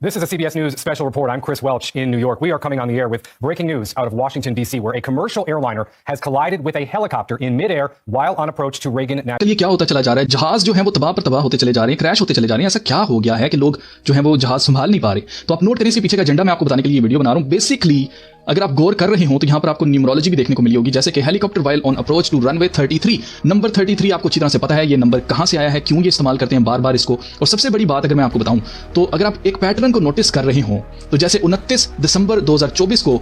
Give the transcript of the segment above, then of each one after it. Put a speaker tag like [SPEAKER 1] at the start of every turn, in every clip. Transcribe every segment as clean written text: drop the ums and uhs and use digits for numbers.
[SPEAKER 1] This is a CBS News special report. I'm Chris Welch in New York. We are coming on the air with breaking news out of Washington, D.C., where a commercial airliner has collided with a helicopter in midair while on approach to Reagan National.
[SPEAKER 2] ये क्या होता चला जा रहा है? जहाज जो है वो तबाह पर तबाह होते चले जा रहे हैं, क्रैश होते चले जा रहे हैं। ऐसा क्या हो गया है कि लोग जो है वो जहाज संभाल नहीं पा रहे? तो आप नोट करिए, इसके पीछे का एजेंडा मैं आपको बताने के लिए वीडियो बना रहा हूँ। बेसिकली अगर आप गौर कर रहे हो तो यहाँ पर आपको न्यूमरोलॉजी भी देखने को मिली होगी, जैसे कि helicopter while on approach to runway 33, number 33 आपको अच्छी तरह से पता है ये नंबर कहाँ से आया है, क्यों ये इस्तेमाल करते हैं बार बार इसको। और सबसे बड़ी बात अगर मैं आपको बताऊं तो अगर आप एक पैटर्न को नोटिस कर रहे हो तो जैसे 29 दिसंबर 2024 को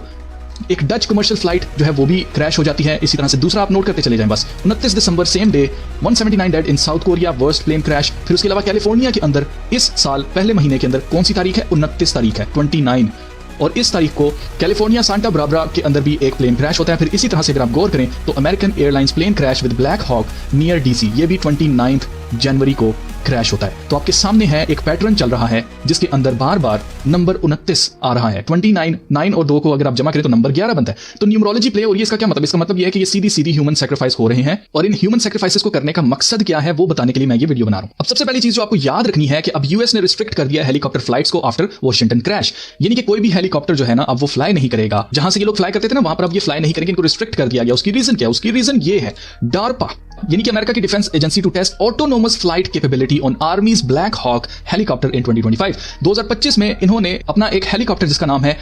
[SPEAKER 2] एक डच कमर्शियल फ्लाइट जो है वो भी क्रैश हो जाती है। इसी तरह से दूसरा आप नोट करते चले जाएं बस 29 दिसंबर same day 179 dead in South Korea, worst plane crash. फिर उसके अलावा कैलिफोर्निया के अंदर इस साल पहले महीने के अंदर कौन सी तारीख है? 29 तारीख है 29, और इस तारीख को कैलिफोर्निया सांता बारबरा के अंदर भी एक प्लेन क्रैश होता है। फिर इसी तरह से अगर आप गौर करें तो American Airlines plane crash with Black Hawk near DC, ये भी 29 जनवरी को क्रैश होता है। तो आपके सामने है एक पैटर्न चल रहा है जिसके अंदर बार बार नंबर 29 आ रहा है। 29, 9 और 2 को अगर आप जमा करें तो नंबर 11 बनता है। तो न्यूमरोलॉजी प्ले, और ये इसका क्या मतलब? इसका मतलब ये है कि ये सीधी ह्यूमन सैक्रिफाइस हो रहे हैं, और इन ह्यूमन सैक्रिफाइसेस को करने का मकसद क्या है वो बताने के लिए मैं ये वीडियो बना रहा हूं। अब सबसे पहली चीज जो आपको याद रखनी है कि अब यूएस ने रिस्ट्रिक्ट कर दिया हेलीकॉप्टर फ्लाइट्स को आफ्टर वॉशिंगटन क्रैश, यानी कि कोई भी हेलीकॉप्टर जो है ना अब वो फ्लाई नहीं करेगा। जहां से ये लोग फ्लाई करते थे ना वहां पर अब ये फ्लाई नहीं करेंगे, इनको रिस्ट्रिक्ट कर दिया गया। उसकी रीजन क्या है? उसकी रीजन ये है, डार्पा यानी कि अमेरिका की defence agency to test autonomous flight capability on Army's Black Hawk helicopter in 2025 में इन्होंने अपना एक हेलीकॉप्टर जिसका नाम है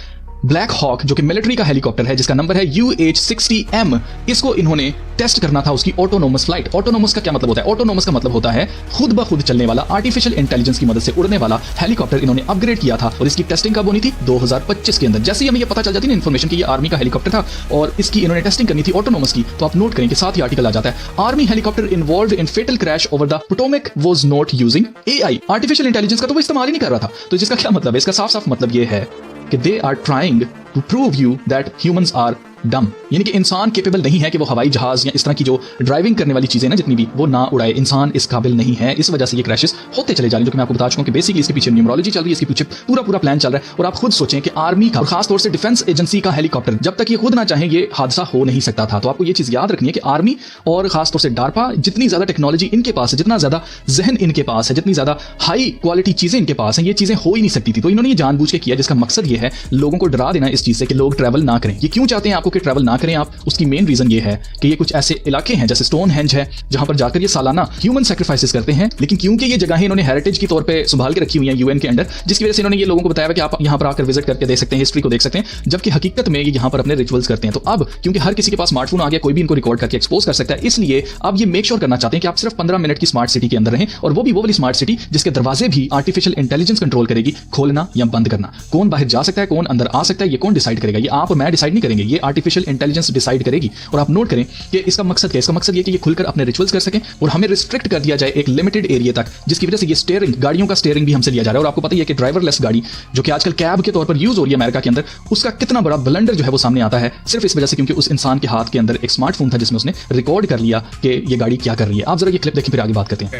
[SPEAKER 2] ब्लैक हॉक, जो कि मिलिट्री का हेलीकॉप्टर है जिसका नंबर है UH-60M, इसको इन्होंने टेस्ट करना था उसकी ऑटोनोमस फ्लाइट। ऑटोनोमस का क्या मतलब होता है? ऑटोनोमस का मतलब होता है खुद ब खुद चलने वाला, आर्टिफिशियल इंटेलिजेंस की मदद से उड़ने वाला हेलीकॉप्टर इन्होंने अपग्रेड किया था, और इसकी टेस्टिंग कब होनी थी? 2025 के अंदर। जैसे ही हमें ये पता चल जाती है इन्फॉर्मेशन की ये आर्मी का हेलीकॉप्टर था और इसकी इन्होंने टेस्टिंग करनी थी ऑटोनोमस की, तो आप नोट करें कि साथ ही आर्टिकल आ जाता है, army helicopter involved in fatal crash over the Potomac was not using AI, artificial intelligence का तो वो इस्तेमाल ही नहीं कर रहा था। तो जिसका क्या मतलब है? इसका साफ साफ मतलब ये है कि they are trying to prove you that humans are dumb, यानी कि इंसान केपेबल नहीं है कि वो हवाई जहाज या इस तरह की जो ड्राइविंग करने वाली चीजें ना जितनी भी वो ना उड़ाए। इंसान इस काबिल नहीं है, इस वजह से ये क्रैशेस होते चले जा रहे हैं, जो कि मैं आपको बता चुका हूं कि बेसिकली इसके पीछे न्यूमरोलॉजी चल रही है, इसके पीछे पूरा प्लान चल रहा है। और आप खुद सोचें कि आर्मी का, खासतौर से डिफेंस एजेंसी का हेलीकॉप्टर, जब तक ये खुद ना चाहें ये हादसा हो नहीं सकता था। तो आपको ये चीज याद रखनी है कि आर्मी और खासतौर से डार्पा, जितनी ज्यादा टेक्नोलॉजी इनके पास है, जितना ज्यादा जहन इनके पास है, जितनी ज्यादा हाई क्वालिटी चीजें इनके पास हैं, ये चीजें हो ही नहीं सकती थी। तो इन्होंने ये जानबूझ के किया, जिसका मकसद ये है लोगों को डरा देना इस चीज से कि लोग ट्रैवल ना करें। ये क्यों चाहते हैं आपको कि ट्रैवल ना करें आप? उसकी मेन रीजन ये है कि ये कुछ ऐसे इलाके हैं जैसे स्टोन हेंज है जहां पर जाकर ये सालाना ह्यूमन सैक्रिफाइसेस करते हैं, लेकिन क्योंकि ये जगहें इन्होंने हेरिटेज के तौर पे संभाल के रखी हुई हैं यूएन के अंडर, जिसकी वजह से इन्होंने ये लोगों को बताया कि आप यहां पर आकर विजिट करके देख सकते हैं, हिस्ट्री को देख सकते हैं, जबकि हकीकत में ये यहां पर अपने रिचुअल्स करते हैं। तो अब क्योंकि हर किसी के पास स्मार्टफोन आ गया, कोई भी इनको रिकॉर्ड करके एक्सपोज कर सकता है, इसलिए अब ये मेक श्योर करना चाहते हैं कि आप सिर्फ 15 मिनट की स्मार्ट सिटी के अंदर रहें, और वो भी वो वाली स्मार्ट सिटी जिसके दरवाजे भी आर्टिफिशियल इंटेलिजेंस कंट्रोल करेगी, खोलना या बंद करना, कौन बाहर जा सकता है, कौन अंदर आ सकता है, ये कौन डिसाइड करेगा? ये आप मैं डिसाइड नहीं करेंगे, ये आर्टिफिशियल इंटेलिजेंस डिसाइड करेगी। और आप नोट करें कि इसका मकसद क्या है? इसका मकसद ये कि ये खुलकर अपने रिचुअल्स कर सकें, और हमें रिस्ट्रिक्ट कर दिया जाए एक लिमिटेड एरिया तक, जिसकी वजह से ये स्टीयरिंग, गाड़ियों का स्टीयरिंग भी हमसे लिया जा रहा है। और आपको पता ही है कि ड्राइवरलेस गाड़ी जो कि आजकल कैब के तौर पर यूज हो रही है अमेरिका के अंदर, उसका कितना बड़ा ब्लंडर जो है वो सामने आता है सिर्फ इस वजह से क्योंकि उस इंसान के हाथ के अंदर एक स्मार्टफोन था जिसमें उसने रिकॉर्ड कर लिया कि ये गाड़ी क्या कर रही है। आप जरा ये क्लिप देखें, फिर आगे बात करते हैं।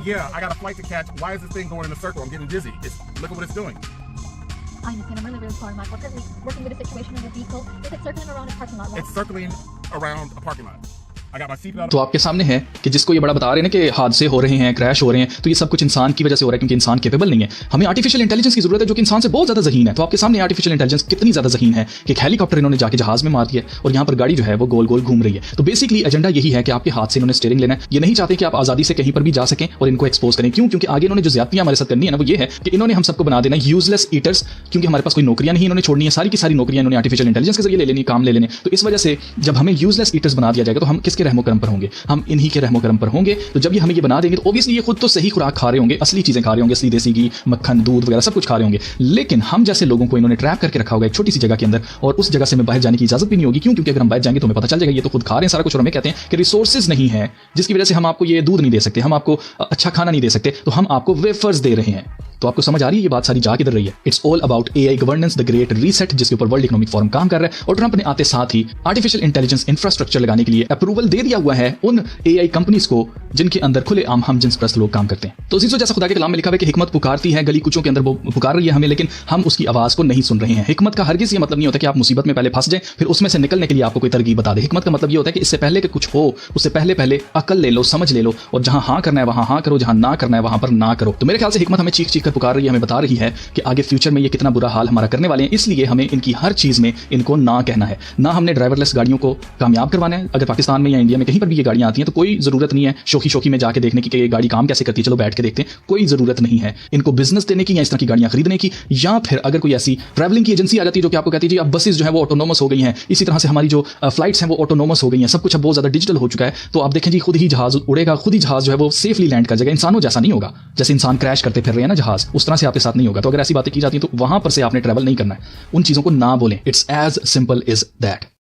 [SPEAKER 3] Yeah, I got a flight to catch. Why is this thing going in a circle? I'm getting dizzy. Look at what it's doing.
[SPEAKER 4] I understand. I'm really sorry, Mike. We're currently working with a situation in the vehicle. Is it circling around a parking lot?
[SPEAKER 3] It's circling around a parking lot. I got my seatbelt.
[SPEAKER 2] तो आपके सामने है कि जिसको ये बड़ा बता रहे हैं कि हादसे हो रहे हैं, क्रैश हो रहे हैं, तो ये सब कुछ इंसान की वजह से हो रहा है क्योंकि इंसान केपेबल नहीं है। हमें आर्टिफिशियल इंटेलिजेंस की जरूरत है जो कि इंसान से बहुत ज्यादा ज़हीन है। तो आपके सामने आर्टिफिशियल इंटेलिजेंस कितनी ज्यादा ज़हीन है कि एक हेलीकॉप्टर इन्होंने जाके जहाज में मार दिया और यहाँ पर गाड़ी जो है वो गोल गोल घूम रही है। तो बेसिकली एजेंडा यही है कि आपके हाथ से इन्होंने स्टीयरिंग लेना है। ये नहीं चाहते कि आप आजादी से कहीं पर भी जा सकें और इनको एक्सपोज करें। क्यों? क्योंकि आगे इन्होंने जो ज्यादतियां हमारे साथ करनी है ना वो ये है कि इन्होंने हम सबको बना देना यूजलेस ईटर्स, क्योंकि हमारे पास कोई नौकरियां नहीं इन्होंने छोड़नी है, सारी की सारी नौकरियां इन्होंने आर्टिफिशियल इंटेलिजेंस के जरिए ले लेनी, काम ले लेने। तो इस वजह से जब हमें यूजलेस ईटर्स बना दिया जाएगा तो हम किसके रहमो करम पर होंगे? हम इन्हीं के रहमो करम पर होंगे। तो जब ये हमें ये बना देंगे तो ऑब्वियसली ये खुद तो सही खुराक खा रहे होंगे, असली चीजें खा रहे होंगे, असली देसी घी, मक्खन, दूध वगैरह सब कुछ खा रहे होंगे, लेकिन हम जैसे लोगों को इन्होंने ट्रैप करके रखा होगा एक छोटी सी जगह के अंदर, और उस जगह से हमें बाहर जाने की इजाजत भी नहीं होगी। क्यों? क्योंकि अगर हम बाहर जाएंगे तो हमें पता चल जाएगा ये तो खुद खा रहे हैं सारा कुछ, और हमें कहते हैं कि रिसोर्सेज नहीं है जिसकी वजह से हम आपको ये दूध नहीं दे सकते, हम आपको अच्छा खाना नहीं दे सकते, तो हम आपको वेफर्स दे रहे हैं। तो आपको समझ आ रही है ये बात सारी जा किधर रही है। It's all about AI governance, the great reset, जिसके ऊपर वर्ल्ड इकोनॉमिक फोरम काम कर रहा है। और ट्रंप ने आते साथ ही आर्टिफिशियल इंटेलिजेंस इंफ्रास्ट्रक्चर लगाने के लिए अप्रूवल दे दिया हुआ है उन एआई कंपनीज को जिनके अंदर खुले आम हम जिन्स लोग काम करते हैं। तो जैसा खुदा के कलाम में लिखा है कि हिकमत पुकारती है, गली कुचों के अंदर वो पुकार रही है हमें, लेकिन हम उसकी आवाज को नहीं सुन रहे हैं। हिकमत का हरगिज ये मतलब नहीं होता कि आप मुसीबत में पहले फंस जाएं फिर उसमें से निकलने के लिए आपको कोई तरकीब बता दे। हिकमत का मतलब ये होता है कि इससे पहले कि कुछ हो उससे पहले अकल ले लो, समझ ले लो, और जहां हाँ करना है वहां हाँ करो, जहां ना करना है वहां पर ना करो। तो मेरे ख्याल से हिकमत हमें चीख कर पुकार रही है, हमें बता रही है कि आगे फ्यूचर में ये कितना बुरा हाल हमारा करने वाले हैं, इसलिए हमें इनकी हर चीज में इनको ना कहना है। ना हमने ड्राइवरलेस गाड़ियों को कामयाब करवाना है। अगर पाकिस्तान में या इंडिया में कहीं पर भी ये गाड़ियां आती हैं तो कोई जरूरत नहीं है शोखी में जाके देखने की कि ये गाड़ी काम कैसे करती है, चलो बैठ के देखते हैं, कोई जरूरत नहीं है इनको बिजनेस देने की या इस तरह की गाड़ियां खरीदने की। या फिर अगर कोई ऐसी ट्रैवलिंग की एजेंसी आ जाती है जो कि आपको कहती है जी अब बसेस जो है वो ऑटोनोमस हो गई हैं, इसी तरह से हमारी जो फ्लाइट्स हैं वो ऑटोनोमस हो गई हैं, सब कुछ अब बहुत ज्यादा डिजिटल हो चुका है, तो आप देखें जी खुद ही जहाज उड़ेगा, खुद ही जहाज जो है वो सेफली लैंड कर जाएगा, इंसानों जैसा नहीं होगा। जैसे इंसान क्रैश करते फिर रहे हैं ना जहाज, उस तरह से आपके साथ नहीं होगा। तो अगर ऐसी बातें की जाती हैं तो वहां पर से आपने ट्रैवल नहीं करना है, उन चीजों को ना बोलें। It's as simple is that.